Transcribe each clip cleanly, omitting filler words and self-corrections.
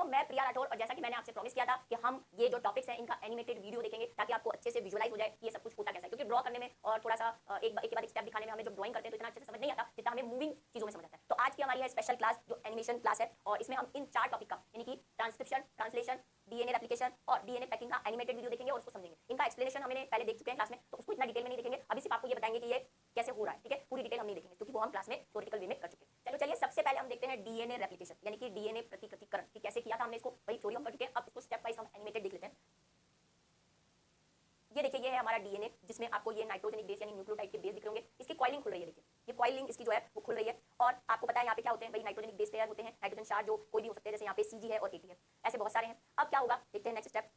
मैं प्रिया राठौर और जैसा कि मैंने आपसे प्रॉमिस किया था कि हम ये जो टॉपिक्स हैं इनका एनिमेटेड वीडियो देखेंगे ताकि आपको अच्छे से विजुअलाइज हो जाए कि ये सब कुछ होता कैसा है, क्योंकि ड्रॉ करने में और थोड़ा सा एक के बाद एक स्टेप दिखाने में हमें जो ड्राइंग करते हैं तो इतना अच्छे से समझ नहीं आता जितना हमें मूविंग चीजों में समझ आता है। तो आज की हमारी है स्पेशल क्लास जो एनिमेशन क्लास है और इसमें हम इन 4 टॉपिक का यानी कि ट्रांसक्रिप्शन, ट्रांसलेशन, डीएनए रेप्लिकेशन और डीएनए पैकिंग का एनिमेटेड वीडियो देखेंगे और उसको समझेंगे। इनका एक्सप्लेनेशन हमने पहले देख चुके हैं क्लास में, तो उसको इतना डिटेल में नहीं देखेंगे। अभी सिर्फ आपको ये बताएंगे कि ये कैसे हो रहा है, ठीक है। पूरी डिटेल हम नहीं देखेंगे क्योंकि वो हम क्लास में थ्योरेटिकल वे में कर चुके हैं। चलो चलिए सबसे पहले हम देखते हैं डीएनए रेप्लिकेशन यानी कि डीएनए प्रतिकृतिकरण कि कैसे किया था हमने इसको, वही थ्योरी हम कर चुके हैं। अब इसको स्टेप वाइज हम एनिमेटेड देख लेते हैं। ये देखिए ये है हमारा डीएनए जिसमें आपको ये नाइट्रोजनिक बेस यानी न्यूक्लियोटाइड के बेस दिख रहे होंगे। इसकी कॉइलिंग खुल रही है, देखिए ये कॉइलिंग इसकी जो है वो खुल रही है। और आपको पता है यहाँ पे क्या होते हैं भाई, नाइट्रोजनिक बेस तैयार होते हैं, नाइट्रोजन चार्ज जो कोई भी हो सकते हैं, जैसे यहाँ पे सीजी है और एटी है, ऐसे बहुत सारे हैं। अब क्या होगा देखते हैं नेक्स्ट स्टेप।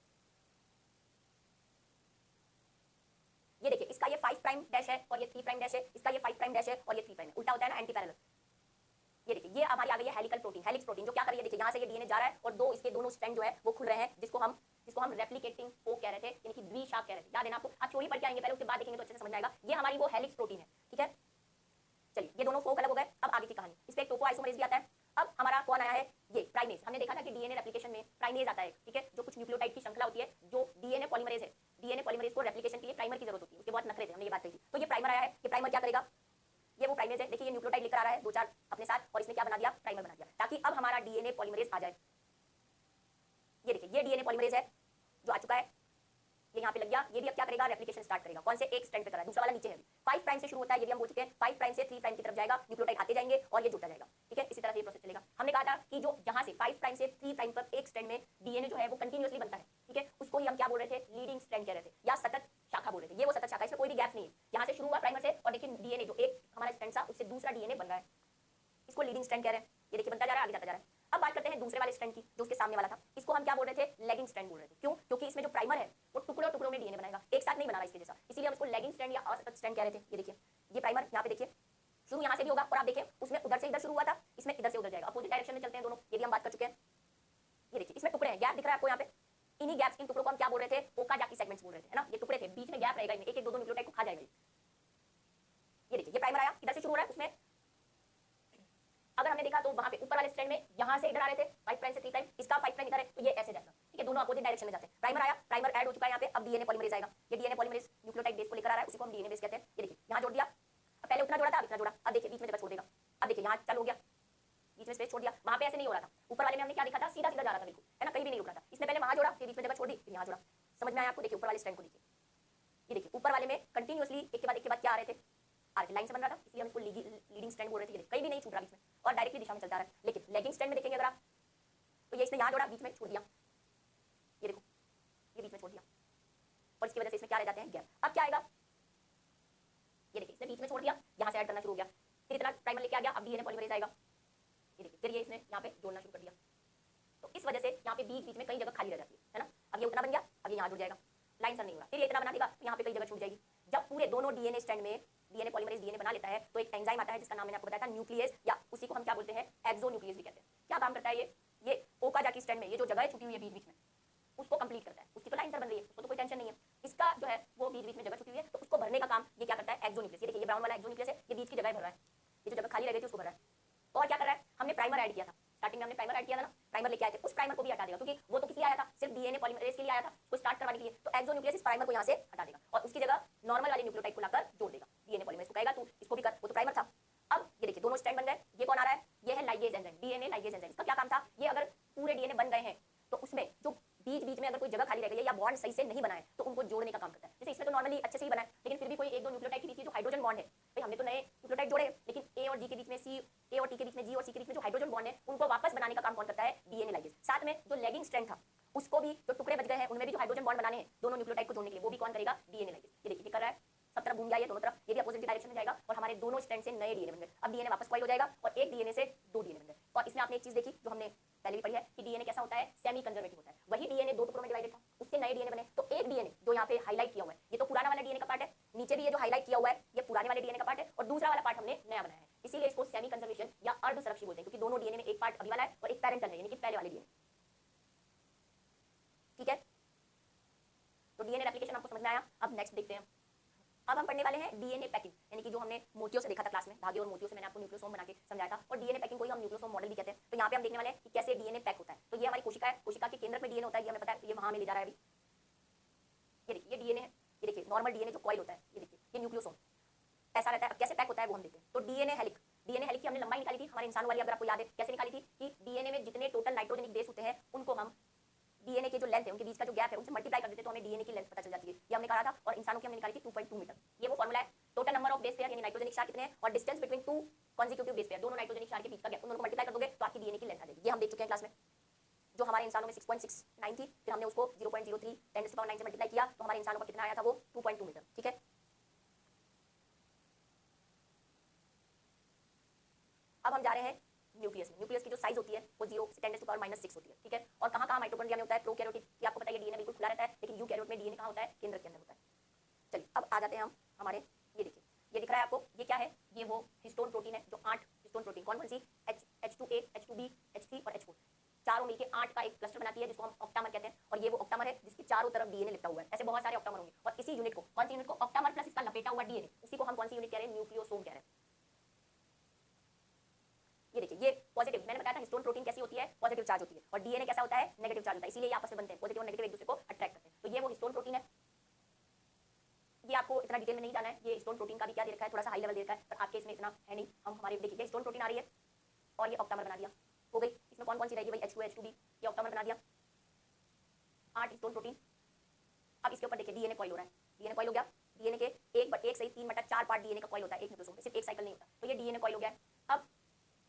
ये देखिए इसका ये 5 प्राइम डैश है और ये 3 प्राइम डैश है, इसका ये 5 प्राइम डैश है और ये 3 प्राइम है, उल्टा होता है ना, एंटी पैरेलल। ये देखिए ये हमारी आ गई है हेलिकल प्रोटीन, हेलिक्स प्रोटीन जो क्या कर रही है, देखिए यहाँ से ये डीएनए जा रहा है और दो इसके दोनों स्ट्रैंड जो है वो खुल रहे हैं, जिसको हम रेप्लिकेटिंग फोक कह रहे थे यानी कि द्विशाख कह रहे थे। याद है ना आपको, आप थ्योरी पढ़ के आएंगे पहले, उसके बाद देखेंगे तो अच्छे से समझ आएगा। ये हमारी वो हेलिक्स प्रोटीन है, ठीक है। चलिए ये दोनों फोक अलग हो गए। अब आगे की कहानी, इस पे टोको आइसोमरेज भी आता है। अब हमारा कौन आया है, ये प्राइमेज। हमने देखा था कि डीएनए रेप्लिकेशन में प्राइमेज आता है, ठीक है, जो कुछ न्यूक्लियोटाइड की श्रृंखला होती है जो डीएनए पॉलीमरेज है। डीएनए पॉलीमरेज को रेप्लिकेशन के लिए प्राइमर की जरूरत होती है, उसके बहुत नखरे थे, हमने ये बात कही थी। तो ये प्राइमर आया है, ये प्राइमर क्या करेगा, ये वो प्राइमेज है। देखिए ये न्यूक्लियोटाइड लेकर आ रहा है 2-4 अपने साथ और इसने क्या बना दिया, प्राइमर बना दिया, ताकि अब हमारा डीएनए पॉलीमरेज आ जाए। ये देखिए ये डीएनए पॉलीमरेज है जो आ चुका है, ये यहाँ पे लग गया। ये भी अब क्या करेगा, रेप्लिकेशन स्टार्ट करेगा। कौन से, एक स्ट्रैंड पे कर रहा है, दूसरा वाला नीचे है। 5 प्राइम से शुरू होता है, ये भी हम बोल चुके हैं। 5 प्राइम से 3 प्राइम की तरफ जाएगा, न्यूक्लियोटाइड आते जाएंगे और ये जुड़ता जाएगा, ठीक है। इसी तरह से ये प्रोसेस चलेगा। हमने कहा था कि जो यहाँ से 5 प्राइम से 3 प्राइम तक एक स्ट्रैंड में डीएनए जो है वो कंटिन्यूअसली बनता है, ठीक है। उसको ही हम क्या बोल रहे थे, लीडिंग स्ट्रैंड कह रहे थे या सतत शाखा बोल रहे थे। ये वो सतत शाखा, इसमें कोई भी गैप नहीं है। यहाँ से शुरू हुआ प्राइमर से और देखिए डीएनए जो एक हमारा स्ट्रैंड था उससे दूसरा डीएनए बन रहा है, इसको लीडिंग स्ट्रैंड कह रहे हैं। ये देखिए बनता जा रहा है, आगे जाता जा रहा है। अब बात करते हैं दूसरे वाले स्ट्रैंड की जो उसके सामने वाला था, इसको हम क्या बोल रहे थे, लेगिंग स्ट्रैंड बोल रहे थे। क्यों, क्योंकि इसमें जो प्राइमर है वो टुकड़ों टुकड़ों में डीएनए बनाएगा, एक साथ नहीं बना रहा इसके जैसा, इसीलिए हम इसको लेगिंग स्ट्रैंड या असतत स्ट्रैंड कह रहे थे। ये देखिए ये प्राइमर यहाँ पे देखिए शुरू यहाँ से भी होगा और आप देखिए उसमें उधर से इधर शुरू हुआ था, इसमें इधर से उधर जाएगा, अपोजिट डायरेक्शन में चलते हैं दोनों, ये भी हम बात कर चुके हैं। ये देखिए इसमें टुकड़े हैं, गैप दिख रहा है आपको यहाँ पे, इन्हीं गैप्स, इन टुकड़ों को हम क्या बोल रहे थे, ओकाजाकी सेगमेंट्स बोल रहे थे, है ना। ये टुकड़े थे, बीच में गैप रहेगा, एक एक दो न्यूक्लियोटाइड को खा जाएगा। ये देखिए ये प्राइमर आया, इधर से शुरू हो रहा है, उसमें अगर हमने देखा तो वहां पे ऊपर वाले स्ट्रैंड में यहाँ से इधर आ रहे थे 5 प्राइम से 3 प्राइम, इसका 5 प्राइम इधर है तो ये ऐसे जाएगा, ठीक है, दोनों अपोजिट डायरेक्शन में जाते हैं। प्राइमर आया, प्राइमर ऐड हो चुका है यहाँ पे, अब डीएनए पॉलीमरेज आएगा। ये डीएनए पॉलीमरेज न्यूक्लियोटाइड बेस को लेकर आ रहा है, उसी को हम डीएनए बेस कहते हैं। ये देखिए यहाँ जोड़ दिया, पहले उतना जोड़ा था, अब इतना जोड़ा, अब देखिए बीच में जगह छोड़ देगा। अब देखिए यहाँ चालू हो गया, बीच में स्पेस छोड़ दिया, वहां पे ऐसे नहीं हो रहा था। ऊपर वाले में हमने क्या देखा था, सीधा सीधा जा रहा था बिल्कुल, है ना, कहीं भी नहीं रुक रहा था। इसने पहले वहां जोड़ा, फिर बीच में जगह छोड़ दी, फिर यहाँ जोड़ा। समझ में आया आपको, देखिए ऊपर वाले स्ट्रैंड को देखिए, ये देखिए ऊपर वाले में कंटिन्यूअसली एक के बाद क्या आ रहे थे, लाइन से बन रहा था, इसलिए हम इसको लीडिंग स्ट्रैंड बोल रहे थे। कहीं भी नहीं छूट रहा बीच में और डायरेक्टली दिशा में चलता रहा है। लेकिन लेगिंग स्ट्रैंड में देखेंगे अगर आप, तो ये इसने यहाँ जोड़ा, बीच में छोड़ दिया, ये देखो ये बीच में छोड़ दिया और इसकी वजह से इसमें क्या रह जाते हैं, गैप। अब क्या आएगा, ये देखिए इसने बीच में छोड़ दिया, यहाँ से ऐड करना शुरू हो गया, फिर इतना प्राइमर लेके आ गया, अब डीएनए पॉलीमरेज आएगा। ये देखिए फिर ये इसने यहाँ पे जोड़ना शुरू कर दिया, तो इस वजह से यहाँ पे बीच बीच में कई जगह खाली रह जाती है ना। अब ये उतना बन गया, अब ये यहाँ जुड़ जाएगा, लाइन से नहीं होगा, फिर ये इतना बना देगा तो यहाँ पे कई जगह छूट जाएगी। जब पूरे दोनों डीएनए स्ट्रैंड में डीएनए पॉलीमरेज डीएनए बना लेता है तो एक एंजाइम आता है जिसका नाम मैंने आपको बताया था, न्यूक्लियस, या उसी को हम क्या बोलते हैं, एक्सोन्यूक्लियस भी कहते हैं। क्या काम करता है ये ओकाजाकी स्ट्रैंड में ये जो जगह छुटी हुई है बीच बीच में उसको कंप्लीट करता है। उसकी तो लाइन सर बन रही है, उसको तो कोई टेंशन नहीं है, इसका जो है वो बीच बीच में जगह छुटी हुई है तो उसको भरने का काम ये क्या करता है, एक्सोन्यूक्लियस। ये देखिए ये ब्राउन वाला एक्सोन्यूक्लियस है, ये बीच की जगह भर रहा है, ये जो जगह खाली रह गई थी उसको भर रहा है। और क्या कर रहा है, हमने प्राइमर ऐड किया था, स्टार्टिंग में हमने प्राइमर ऐड किया था ना, प्राइमर लेके आए थे, उस प्राइमर को भी हटा देगा क्योंकि वो तो किस लिए आया था, सिर्फ डीएनए पॉलीमरेज के लिए आया था, उसको स्टार्ट करवाने के लिए। तो एक्सोन्यूक्लियस इस प्राइमर को यहाँ से हटा देगा और उसकी जगह नॉर्मल वाले न्यूक्लियोटाइड को लाकर जोड़ देगा। डीएनए पॉलीमरेज को कहेगा तू इसको भी कर, वो तो प्राइमर था। अब ये देखिए दोनों स्ट्रैंड बन गए, ये कौन आ रहा है, ये है ligase enzyme, DNA ligase enzyme. इसका क्या काम था, ये अगर पूरे डीएनए बन गए हैं तो उसमें जो बीच बीच में अगर कोई जगह खाली रह गई है या बॉन्ड सही से नहीं बना है तो उनको जोड़ने का काम करता है। जैसे इसमें तो नॉर्मली अच्छे से ही बना है, लेकिन फिर भी कोई एक दो न्यूक्लियोटाइड के बीच में जो हाइड्रोजन बॉन्ड है, भाई हमने तो नए न्यूक्लियोटाइड जोड़े, लेकिन ए और जी के बीच में, सी ए और टी के बीच में, जी और सी के बीच में जो हाइड्रोजन बॉन्ड है उनको वापस बनाने का काम कौन करता है, डीएनए लाइगेज। साथ में जो लेगिंग स्ट्रैंड था उसको भी, जो टुकड़े बच गए हैं उनमें भी जो हाइड्रोजन बॉन्ड बनाने हैं दोनों न्यूक्लियोटाइड को जोड़ने के लिए, वो भी कौन करेगा, डीएनए लाइगेज। ये देखिए कर रहा है, सब तरफ घूम गया, ये दोनों तरफ, ये भी अपोजिट डायरेक्शन में जाएगा और हमारे दोनों स्ट्रैंड से नए डीएनए बन गए। अब डीएनए वापस कॉइल हो जाएगा और एक डीएनए से 2 डीएनए बन गए। और इसमें आपने एक चीज देखी जो हमने पहले भी पढ़ी है कि डीएनए कैसा होता है, सेमी कंजर्वेटिव होता है। वही डीएनए 2 टुकड़ों में डिवाइडेड था, उससे नए डीएनए बने। तो एक डीएनए जो यहाँ पे हाईलाइट किया हुआ है ये तो पुराना वाला डीएनए का पार्ट है, नीचे भी ये जो हाईलाइट किया हुआ है ये पुराने वाले डीएनए का पार्ट है और दूसरा वाला पार्ट हमने नया बनाया है, इसीलिए इसको सेमी कंजर्वेशन या अर्ध संरक्षी बोलते हैं, क्योंकि दोनों डीएनए में एक पार्ट अभी वाला है और एक पैरेंटल है यानी कि पहले वाले डीएनए, ठीक है। तो डीएनए रेप्लिकेशन आपको समझ में आया। अब नेक्स्ट देखते हैं, अब हम पढ़ने वाले हैं डीएनए पैकिंग, यानी कि जो हमने मोतियों से देखा था क्लास में, धागे और मोतियों से मैंने आपको न्यूक्लियोसोम बना के समझाया था, और डीएनए पैकिंग को ही हम न्यूक्लियोसोम मॉडल भी कहते हैं। तो यहाँ पे हम देखने वाले हैं कि कैसे डीएनए पैक होता है। तो ये हमारी कोशिका है, कोशिका के केंद्र में डीएनए होता है, ये हमें पता है, ये वहां में ले जा रहा है अभी। ये देखिए ये डीएनए है, ये देखिए नॉर्मल डीएनए जो कॉइल होता है, ये देखिए ये न्यूक्लियोसोम ऐसा रहता है। अब कैसे पैक होता है वो हम देखते हैं। तो डीएनए हेलिक्स, डीएनए हेलिक्स की हमने लंबाई निकाली थी हमारे इंसानों वाली, अगर आपको याद है कैसे निकाली थी कि डीएनए में जितने टोटल नाइट्रोजनिक बेस होते हैं उनको हम डीएनए के जो लेंथ है, उनके बीच का जो गैप है, उनसे मल्टीप्लाई कर देते हैं तो हमें डीएनए की लेंथ पता चल जाती है। ये हमने कहा था, और इंसानों की हमने निकाली थी 2.2 मीटर। ये वो फॉर्मूला है। Total number of base pair यानी नाइट्रोजनिक क्षार कितने हैं और distance between two consecutive base pair, दोनों नाइट्रोजनिक क्षार के बीच का गैप, उन दोनों को मल्टीप्लाई कर दोगे तो आपकी डीएनए की लेंथ आ जाएगी। ये हम देख चुके हैं क्लास में। जो हमारे इंसानों में 6.69 थी, फिर हमने उसको 0.03 10⁻⁹ से मल्टीप्लाई किया तो हमारे इंसानों का कितना आया था, वो 2.2 मीटर। ठीक है, अब हम जा रहे हैं न्यूक्लियस में। न्यूक्लियस की जो साइज होती है वो 0 से 10⁻⁻⁶ होती है। ठीक है, और कहाँ कहाँ माइटोकॉन्ड्रिया में होता है, प्रोकैरियोटिक की आपको पता है डीएनए बिल्कुल खुला रहता है, लेकिन यूकैरियोट में डीएनए कहाँ होता है, केंद्र के अंदर होता है। चलिए अब आ जाते हैं हम हमारे, ये देखिए ये दिख रहा है आपको, ये क्या है, ये वो हिस्टोन प्रोटीन है, जो 8 हिस्टोन प्रोटीन, कौन कौन सी, H2A, H2B, H3 और H4, चारों मिलकर 8 का एक क्लस्टर बनाती है जिसको हम ऑक्टामर कहते हैं। और ये वो ऑक्टामर है जिसके चारों तरफ डीएनए लिपटा हुआ है। ऐसे बहुत सारे ऑक्टामर होंगे और इसी यूनिट को, कौन सी यूनिट को, ऑक्टामर प्लस इसका लपेटा हुआ डीएनए, उसी को हम कौन सी यूनिट कह रहे हैं, न्यूक्लियोसोम कह रहे हैं। ये देखिए ये पॉजिटिव, मैंने बताया था हिस्टोन प्रोटीन कैसी होती है, पॉजिटिव चार्ज होती है, और डीएनए कैसा होता है, नेगेटिव चार्ज होता है, इसीलिए ये आपस में बनते हैं, पॉजिटिव और नेगेटिव एक दूसरे को अट्रैक्ट करते हैं। तो ये वो हिस्टोन प्रोटीन है। ये आपको इतना डिटेल में नहीं जाना है, ये हिस्टोन प्रोटीन का भी क्या दे रखा है, थोड़ा सा हाई लेवल दे रखा है, पर आपके इसमें इतना है नहीं। हम हमारे देखिए हिस्टोन प्रोटीन आ रही है और ये ऑक्टामर बना दिया, हो गई। इसमें कौन कौन सी रहेगी भाई, H2 H2B, ये ऑक्टामर बना दिया, 8 हिस्टोन प्रोटीन। अब इसके ऊपर देखिए डीएनए कॉइल हो रहा है, डीएनए कॉइल हो गया, डीएनए के 1 सही 3/4 पार्ट डीएनए का कॉइल होता है एक न्यूक्लियोसोम में, सिर्फ एक साइकिल नहीं होता। तो ये डीएनए कॉइल हो गया। अब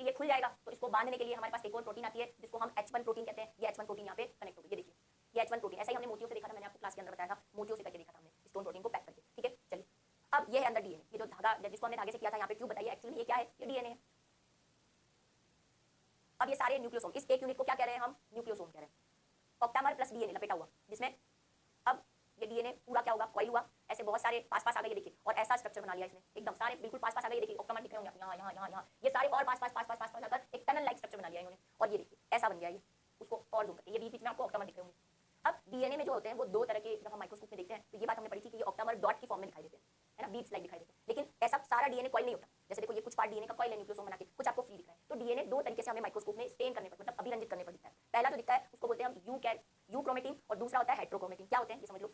ये खुल जाएगा तो इसको बांधने के लिए हमारे पास एक और प्रोटीन आती है जिसको हम H1 प्रोटीन कहते हैं। ये H1 प्रोटीन यहाँ पे कनेक्ट हो गई, ये देखिए ये H1 प्रोटीन, ऐसा ही हमने मोतियों से देखा था, मैंने आपको क्लास के अंदर बताया था, मोतियों से करके देखा था हमने स्टोन प्रोटीन को पैक करके। ठीक है, चलिए अब ये है अंदर डीएनए, ये जो धागा जिसको हमने धागे से किया था यहाँ पे ट्यूब बताइए, एक्चुअली ये क्या है, ये डीएनए है। अब ये सारे न्यूक्लियोसोम, इस एक यूनिट को क्या कह रहे हैं हम, न्यूक्लियोसोम कह रहे हैं। ऑक्टामर प्लस डीएनए लपेटा हुआ, जिसमें अब ये डीएनए पूरा क्या होगा, कॉइल हुआ, ऐसे बहुत सारे पास पास आ गए, देखिए, और ऐसा स्ट्रक्चर बना लिया इसने, एकदम सारे बिल्कुल पास पास आ गए, देखिए ऑक्टामर दिख रहे होंगे यहाँ यहाँ यहाँ यहाँ, ये सारे और पास पास पास पास पास पास आकर एक टनल लाइक स्ट्रक्चर बना लिया इन्होंने, और ये देखिए ऐसा बन गया ये। उसको और जूम करके, ये बीच बीच में आपको ऑक्टामर दिख रहे होंगे। अब डीएनए में जो होते हैं वो दो तरह के, जब हम माइक्रोस्कोप में देखते हैं तो ये बात हमने पढ़ी थी कि ये ऑक्टामर डॉट की फॉर्म में दिखाई देते हैं, है ना, बीट्स लाइक दिखाई देते हैं। लेकिन ऐसा सारा डीएनए कॉइल नहीं होता। जैसे देखो ये कुछ पार्ट डीएनए का कॉइल है न्यूक्लियोसोम बना के, कुछ आपको फ्री दिख रहा है। तो डीएनए दो तरीके से हमें माइक्रोस्कोप में स्टेन करने पर, मतलब अभिरंजित करने पर दिखता है। पहला जो दिखता है उसको बोलते हैं हम यू क्रोमेटिन, और दूसरा होता है हेट्रोक्रोमेटिन। क्या होते हैं ये समझ लो।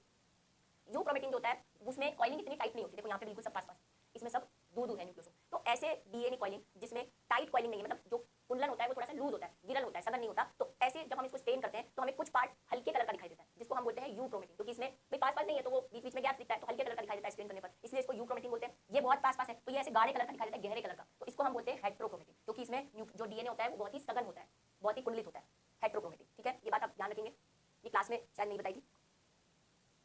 यू क्रोमेटिन जो होता है उसमें कॉइलिंग इतनी टाइट नहीं होती, देखो यहाँ पे बिल्कुल सब पास पास, इसमें सब दूर दूर है न्यूक्लियोसोम। तो ऐसे डीएनए कॉइलिंग जिसमें टाइट कॉइलिंग नहीं है, मतलब जो कुंडलन होता है वो थोड़ा सा लूज होता है, विरल होता है, सघन नहीं होता, तो ऐसे जब हम इसको स्टेन करते हैं तो हमें कुछ पार्ट हल्के कलर का दिखाई देता है, जिसको हम बोलते हैं यू क्रोमेटिन, क्योंकि इसमें भी पास पास नहीं है तो वो बीच बीच में गैप दिखता है, तो हल्के कलर का दिखाई देता है स्टेन करने पर, इसलिए इसको यू क्रोमेटिन बोलते हैं। ये बहुत पास पास है तो ये ऐसे गाढ़े कलर का दिखाई देता है, गहरे कलर का, तो इसको हम बोलते हैं हेट्रोक्रोमेटिन, क्योंकि इसमें जो डीएनए होता है वो बहुत ही सघन होता है, बहुत ही कुंडलित होता है, हेट्रोक्रोमेटिन। ठीक है, ये बात आप ध्यान रखेंगे, ये क्लास में शायद नहीं बताई थी।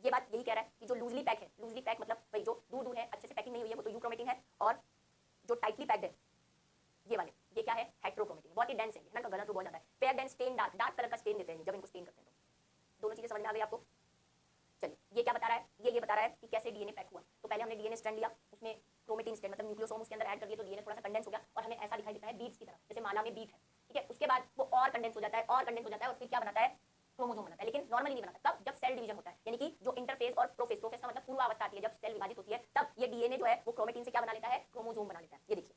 ये बात यही कह रहा है कि जो लूजली पैक है, लूजली पैक मतलब भाई जो दूर दूर है, अच्छे से पैकिंग नहीं हुई है, वो तो यू क्रोमेटिन है, और जो टाइटली पैक्ड है ये वाले, ये क्या है, हेट्रोक्रोमेटिन, बहुत ही डेंस है, ना, कलर तो बहुत ज्यादा है, packed and stain, dark dark colour का स्टेन देते हैं जब इनको स्टेन करते हैं। तो दोनों चीजें समझ में आ गई आपको। चलिए ये क्या बता रहा है, ये बता रहा है कि कैसे डीएनए पैक हुआ। तो पहले हमने डीएनए स्ट्रैंड लिया, उसमें क्रोमेटिन स्ट्रैंड मतलब न्यूक्लियोसोम उसके अंदर ऐड कर दिया, तो डीएनए थोड़ा सा कंडेंस हो गया और हमें ऐसा दिखाई देता है बीट्स की तरह, जैसे माला में बीट है। ठीक है, उसके बाद वो और कंडेंस हो जाता है, और कंडेंस हो जाता है, और फिर क्या बनाता है, क्रोमोसोम बनाता है। लेकिन नॉर्मली नहीं बनाता, तब जब सेल डिवीजन होता है, यानी कि जो इंटरफेस और प्रोफेस, प्रोफेस का मतलब पूर्वावस्था आती है, जब सेल विभाजित होती है, तब ये डीएनए जो है वो क्रोमेटिन से क्या बना लेता है, क्रोमोसोम बना लेता है। ये देखिए,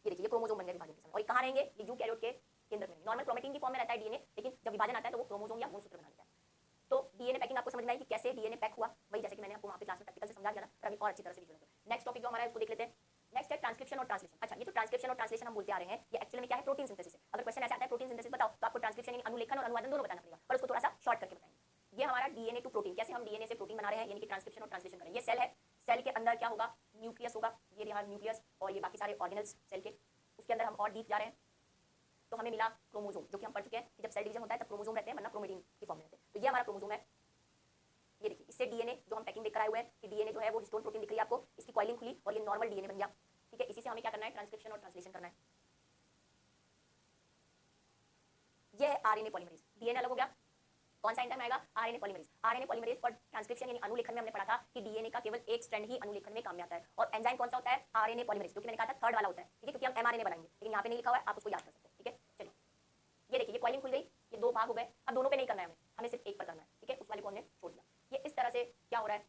ये देखिए, ये क्रोमोसोम बन गया विभाजन के समय, और कहाँ रहेंगे, ये यूकैरियोट के केंद्र में। नॉर्मल क्रोमेटिन की फॉर्म में रहता है डीएनए, लेकिन जब विभाजन आता है तो वो क्रोमोसोम या गुणसूत्र बना लेता है। तो डीएनए पैकिंग आपको समझ में आई कि कैसे डीएनए पैक हुआ, वही जैसे कि मैंने आपको वहाँ पे क्लास में प्रैक्टिकल से समझा दिया था, पर अभी और अच्छी तरह से विजुअलाइज हो। नेक्स्ट टॉपिक जो हमारा है उसको देख लेते हैं। नेक्स्ट है ट्रांसक्रिप्शन और ट्रांसलेशन। अच्छा, ये जो ट्रांसक्रिप्शन और ट्रांसलेशन हम बोलते आ रहे हैं, ये एक्चुअली में क्या है, प्रोटीन सिंथेसिस है। अगर क्वेश्चन ऐसा आता है प्रोटीन सिंथेसिस बताओ, तो आपको ट्रांसक्रिप्शन यानी अनुलेखन और अनुवादन दोनों बताना पड़ेगा, पर उसको थोड़ा सा शॉर्ट करके बताएंगे। ये हमारा डीएनए टू प्रोटीन, कैसे हम डीएनए से प्रोटीन बना रहे हैं, यानी कि ट्रांसक्रिप्शन और ट्रांसलेशन करें। ये सेल है, सेल के अंदर क्या होगा, न्यूक्लियस होगा, ये रहा न्यूक्लियस, और ये बाकी सारे ऑर्गेनल्स सेल के, उसके अंदर हम और डीप जा रहे हैं तो हमें मिला क्रोमोसोम, जो कि हम पढ़ चुके हैं कि जब सेल डिवीजन होता है तब क्रोमोसोम रहते हैं, वरना क्रोमेटिन की फॉर्म में रहते हैं। तो ये हमारा क्रोमोसोम है। ये देखिए, इससे डीएनए जो हम पैकिंग देख कर आए हुए हैं कि डीएनए जो है वो हिस्टोन प्रोटीन दिख रही है आपको, इसकी कॉइलिंग खुली और ये नॉर्मल डीएनए बन गया। ठीक है, इसी से हमें क्या करना है, ट्रांसक्रिप्शन और ट्रांसलेशन करना है। ये है आरएनए पॉलीमरेज, डीएनए अलग हो गया, कौन सा एंजाइम आएगा, आरएनए पॉलीमरेज। आरएनए पॉलीमरेज और ट्रांसक्रिप्शन यानी अनुलेखन में हमने पढ़ा था कि डीएनए का केवल एक स्ट्रैंड ही अनुलेखन में काम में आता है, और एंजाइम कौन सा होता है, आरएनए पॉलीमरेज, जो कि मैंने कहा था थर्ड वाला होता है। ठीक है, क्योंकि हम एमआरएनए बनाएंगे, लेकिन यहाँ पे नहीं लिखा हुआ है, आप उसको याद कर सकते हैं। ठीक है, चलिए ये देखिए, ये कॉइलिंग खुल गई, ये दो भाग हो गए। अब दोनों पे नहीं करना है हमें सिर्फ एक पर करना है। ठीक है, उस वाले को हमने छोड़ दिया। ये इस तरह से क्या हो रहा है,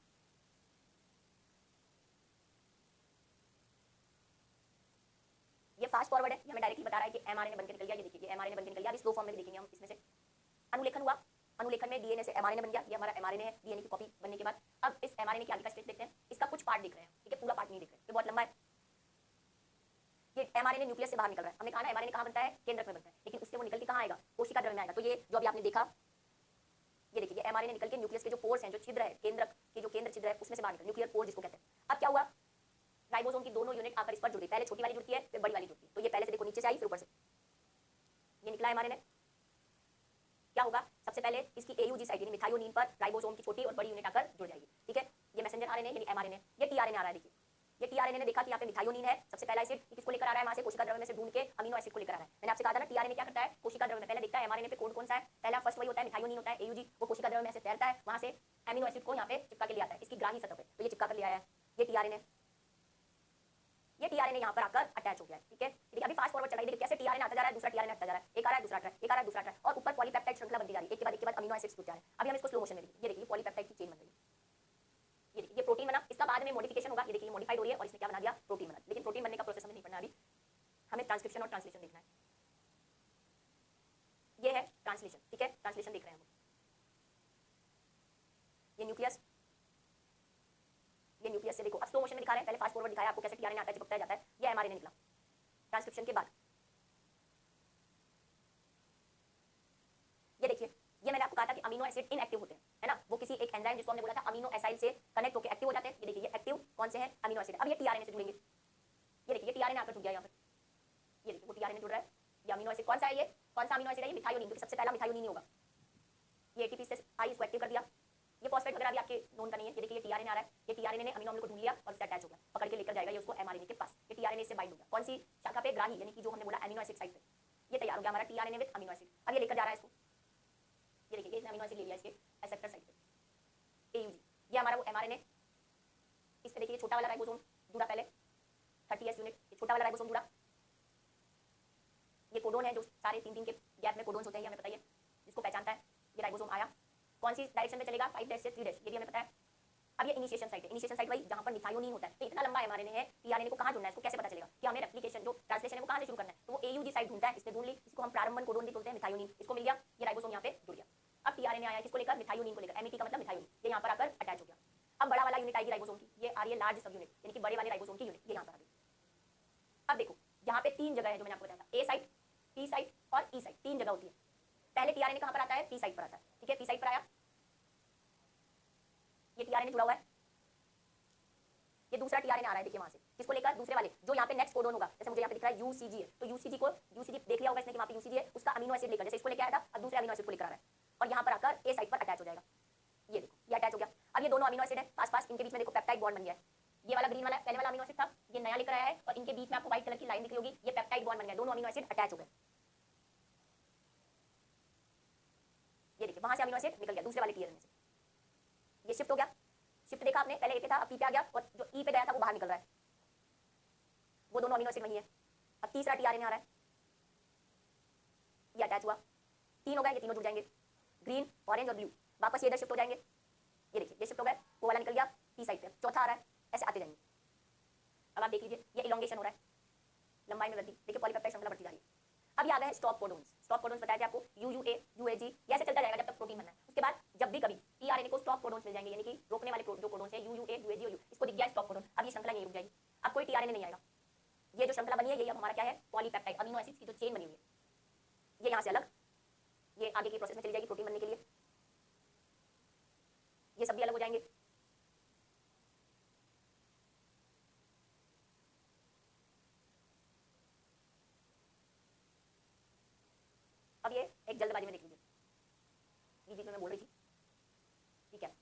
एमआरएनए बनकर निकल गया, ये देखिए ये एमआरएनए बनकर निकल गया। अभी स्लो फॉर्म में भी देखेंगे हम, इसमें से अनुलेखन हुआ, अनुलेखन में डीएनए से एमआरएनए बन गया, ये हमारा एमआरएनए है डीएनए की कॉपी बनने के बाद। अब इस एमआरएनए के आगे का स्टेज देखते हैं, इसका कुछ पार्ट देख रहे हैं, ठीक है, पूरा पार्ट नहीं देख रहे, ये बहुत लंबा है। ये एमआरएनए न्यूक्लियस से बाहर निकल रहा है, हमने कहा ना एमआरएनए कहाँ बनता है, केंद्रक में बनता है, लेकिन उससे वो निकल के कहाँ आएगा, कोशिका द्रव्य में आएगा। तो ये जो अभी आपने देखा, ये देखिए ये एमआरएनए निकल के न्यूक्लियस के जो पोर्स हैं, जो छिद्र है, केंद्रक के जो केंद्र छिद्र है उसमें से बाहर निकल, न्यूक्लियर पोर जिसको कहते हैं। अब क्या हुआ, राइबोसोम की दोनों यूनिट आकर इस पर जुड़ गई, पहले छोटी वाली जुड़ती है फिर बड़ी वाली जुड़ती है। तो ये पहले से देखो नीचे से आई फिर ऊपर से ये निकला एमआरएनए। क्या होगा, सबसे पहले इसकी एयूजी साइट यानी मिथायोनिन पर राइबोसोम की छोटी और बड़ी यूनिट आकर जुड़ जाएगी, ठीक है। ये मैसेंजर आरएनए यानी एमआरएनए, ये टीआरएनए आ रहा है, देखिए ये टीआरएनए ने देखा कि यहाँ पे मिथायोनिन है, सबसे पहला एसिड किसको लेकर आ रहा है, वहां से कोशिका द्रव्य में से ढूंढ के अमीनो एसिड को लेकर आ रहा है। मैंने आपसे कहा था ना टीआरएनए क्या करता है, कोशिका द्रव्य में पहले देखता है एमआरएनए पे कोड कौन सा है, पहला फर्स्ट वही होता है मिथायोनिन होता है, एयूजी वो कोशिका द्रव्य में से तैरता है, वहां से अमीनो एसिड को यहाँ पे चिपका के ले आता है इसकी ग्राही सतह पे, तो ये चिपका कर ले आया है ये टीआरएनए। ये टीआरएनए यहाँ पर आकर अटैच हो गया है, ठीक है। देखिए अभी फास्ट फॉरवर्ड चलाइए, देखिए कैसे टीआरएनए आता जा रहा है, दूसरा टीआरएनए आता जा रहा है, एक आ रहा है दूसरा आ रहा है, एक आ रहा है दूसरा आ रहा है, और ऊपर पॉलीपेप्टाइड श्रृंखला बनती जा रही है, एक के बाद अमीनो एसिड्स जुड़ते जा रहे हैं। अभी हम इसको स्लो मोशन में देखिए, ये देखिए पॉलीपेप्टाइड की चेन बन रही है, ये देखिए ये प्रोटीन बना, इसका बाद में मॉडिफिकेशन होगा, ये देखिए मॉडिफाइड हो रही है और इसने क्या बना दिया, प्रोटीन बना। लेकिन प्रोटीन बनने का प्रोसेस हमें नहीं पढ़ना अभी, हमें ट्रांसक्रिप्शन और ट्रांसलेशन देखना है। ये है ट्रांसलेशन, ठीक है, ट्रांसलेशन देख रहे हैं हम। ये न्यूक्लियस, ये न्यूक्लियस से देखो अब स्लो मोशन में दिखा रहे हैं, पहले फास्ट फॉरवर्ड दिखाया आपको कैसे टीआरएनए आता है चिपकता जाता है, ये एमआरएनए निकला ट्रांसक्रिप्शन के बाद। ये देखिए ये मैंने आपको कहा था कि अमीनो एसिड इनएक्टिव होते हैं, है ना, वो किसी एक एंजाइम जिसको हमने बोला था अमीनो एसाइल से कनेक्ट होकर एक्टिव हो जाते हैं। ये देखिए ये एक्टिव कौन से हैं, अमीनो एसिड। अब ये टीआरएनए से जुड़ेंगे, ये देखिए ये टीआरएनए आकर जुड़ गया यहाँ पर, ये देखिए वो टीआरएनए जुड़ रहा है, ये अमीनो एसिड कौन सा है, ये कौन सा अमीनो एसिड है, ये मिथायोनिन, क्योंकि सबसे पहला मिथायोनिन ही होगा। ये एटीपी से आई इसको एक्टिव कर दिया, ये फॉस्फेट वगैरह अभी आपके नोन का नहीं है। ये देखिए ये टीआरएनए आ रहा है, ये टीआरएनए ने अमीनो अम्ल को ढूंढ लिया और इससे अटैच हो गया, पकड़ के लेकर जाएगा ये उसको एमआरएनए के पास। ये टीआरएनए से बाइंड हो गया कौन सी शाखा पे, ग्राही, यानी कि जो हमने बोला अमीनो एसिड साइट पे। ये तैयार हो गया हमारा टीआरएनए विद अमीनो एसिड। अब ये लेकर जा रहा है इसको, ये देखिए इसने अमीनो एसिड ले लिया इसके एसेप्टर साइट पे, एयूजी। ये हमारा वो एमआरएनए, इस पे देखिए छोटा वाला राइबोसोम जुड़ा पहले 30s यूनिट, ये छोटा वाला राइबोसोम जुड़ा। ये कोडोन है जो सारे 3 के गैप में कोडोन्स होते हैं, ये हमें पता है, जिसको पहचानता है। ये राइबोसोम आया, कौन सी डायरेक्शन में चलेगा, 5' से 3', ये भी हमें पता है। अब ये इनिशिएशन साइट है, इनिशिएशन साइट वही जहां पर मिथायोनिन होता है। तो इतना लंबा एमआरएनए है, टीआरएनए को कहां जुड़ना है, इसको कैसे पता चलेगा कि हमें रेप्लिकेशन जो ट्रांसलेशन है वो कहां से शुरू करना है, तो वो एयूजी साइट ढूंढता है, इसने ढूंढ ली, इसको हम प्रारंभन कोडोन भी बोलते हैं, मिथायोनिन, इसको मिल गया, ये राइबोसोम यहां पे जुड़ गया। अब टीआरएनए आया किसको लेकर, मिथायोनिन को लेकर, एमईटी का मतलब मिथायोनिन, ये यहां पर आकर अटैच हो गया। अब बड़ा वाला यूनिट आएगी राइबोसोम की, ये आ रही है लार्ज सब यूनिट, यानी कि बड़े वाले राइबोसोम की यूनिट, ये यहां पर आ गई। अब देखो यहाँ पे 3 जगह है जो मैंने आपको बताया था, ए साइट, पी साइट और ई साइट, 3 जगह होती है। पहले टीआरएनए कहां पर आता है, पी साइट पर आता है, ठीक है, पी साइट पर आया, ये टीआरएनए जुड़ा हुआ है। ये दूसरा टीआरएनए आ रहा है, देखिए वहां से, किसको लेकर, दूसरे वाले जो यहाँ पे नेक्स्ट कोडोन होगा, जैसे मुझे यहाँ पे दिख रहा है यूसीजी है, तो यूसीजी को, यूसीजी देख लिया होगा इसने कि वहाँ पे यूसीजी है, उसका अमीनो एसिड लेकर, जैसे इसको लेकर आया था, अब दूसरे अमीनो एसिड को लेकर आ रहा है और यहाँ पर आकर ए साइट पर अटैच हो जाएगा। ये देखो ये अटैच हो गया। अब ये दोनों अमीनो एसिड है पास पास, इनके बीच में देखो पेप्टाइड बॉन्ड बन गया है। ये वाला ग्रीन वाला पहले वाला अमीनो एसिड था, ये नया लेकर आया है, और इनके बीच में आपको व्हाइट कलर की लाइन दिख रही होगी, ये पेप्टाइड बॉन्ड बन गया, दोनों अमीनो एसिड अटैच हो गए। ये देखिए वहां से अमीनो एसिड निकल गया दूसरे वाले टीआरएनए से, ये शिफ्ट हो गया, शिफ्ट देखा आपने, पहले ए पे था अब पी पे आ गया, और जो ई पे गया था वो बाहर निकल रहा है, वो दोनों अमीनो एसिड वही है। अब तीसरा टीआरएनए आ रहा है, ये अटैच हुआ, 3 हो गए, ये तीनों जुड़ जाएंगे, ग्रीन, ऑरेंज और ब्लू, वापस ये इधर शिफ्ट हो जाएंगे, ये देखिए ये शिफ्ट हो गए, वो वाला निकल गया पी साइड पे, चौथा आ रहा है, ऐसे आते जाएंगे। अब आप देख लीजिए ये इलॉन्गेशन हो रहा है, लंबाई में वृद्धि, देखिए पॉलीपेप्टाइड श्रृंखला बढ़ती जा रही है। अब ये आ गए हैं स्टॉप कोडोन्स, स्टॉप कोडोन्स बताया था आपको, यूयूए, यूएजी, ये ऐसे चलता जाएगा जब तक प्रोटीन बनना है। उसके बाद जब भी कभी टीआरएनए को स्टॉप कोडोन्स मिल जाएंगे, यानी कि रोकने वाले जो कोडोन्स है यूयूए, यूएजी और यू, इसको दिख गया स्टॉप कोडोन, अब ये श्रृंखला यहीं रुक जाएगी, अब कोई टीआरएनए नहीं आएगा। ये जो श्रृंखला बनी है ये अब हमारा क्या है, पॉलीपेप्टाइड अमीनो एसिड्स की जो चेन बनी हुई है, ये यहाँ से अलग, ये आगे की प्रोसेस में चली जाएगी प्रोटीन बनने के लिए, ये सब भी अलग हो जाएंगे। अब ये एक जल्दबाजी में देख लीजिए, बीच में मैं बोल रही थी, ठीक है।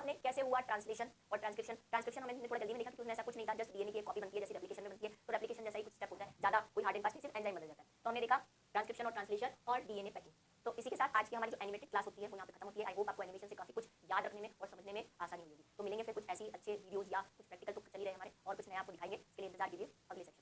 आपने कैसे हुआ ट्रांसलेशन और ट्रांसक्रिप्शन हमने थोड़ा जल्दी में देखा कि उसमें ऐसा कुछ नहीं था, जस्ट डीएनए की एक कॉपी बनती है जैसे रेप्लिकेशन में बनती है, तो रेप्लिकेशन जैसा ही कुछ स्टेप होता है, ज्यादा कोई हार्ड एंड फास्ट नहीं, सिर्फ एंजाइम बदल जाता है। तो हमने देखा ट्रांसक्रिप्शन और ट्रांसलेशन और डीएनए पैकिंग। तो इसी के साथ आज की हमारी जो एनिमेटेड क्लास होती है वो यहाँ पे खत्म होती है। आई होप आपको एनिमेशन से काफी कुछ याद रखने में और समझने में आसानी हुई होगी। तो मिलेंगे फिर कुछ ऐसी अच्छे वीडियोस या कुछ प्रैक्टिकल तो चल ही रहे हमारे, और कुछ नया आपको दिखाएंगे, इसके लिए इंतजार कीजिए अगले सेक्शन।